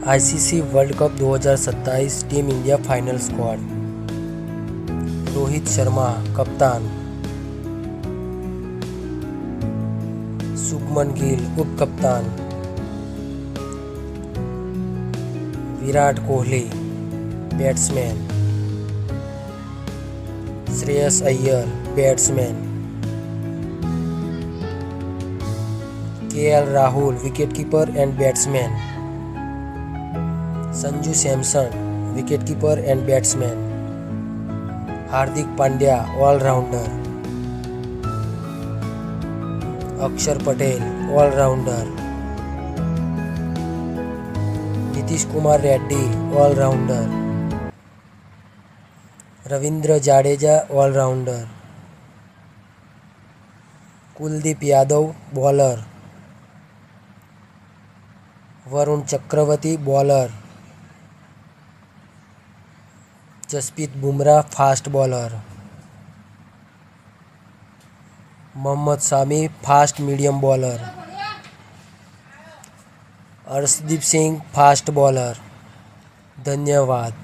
ICC world cup 2027 team India final squad. Rohit Sharma कप्तान, शुभमन गिल उप कप्तान, Virat Kohli batsman, Shreyas Iyer batsman, KL Rahul wicketkeeper and batsman, Sanju Samson wicketkeeper and batsman, Hardik Pandya allrounder, Axar Patel allrounder, Nitish Kumar Reddy allrounder, Ravindra Jadeja allrounder, Kuldeep Yadav bowler, Varun Chakravarthy bowler, Jasprit Bumrah fast bowler, Mohammed Shami fast medium bowler, Arshdeep Singh fast bowler. धन्यवाद।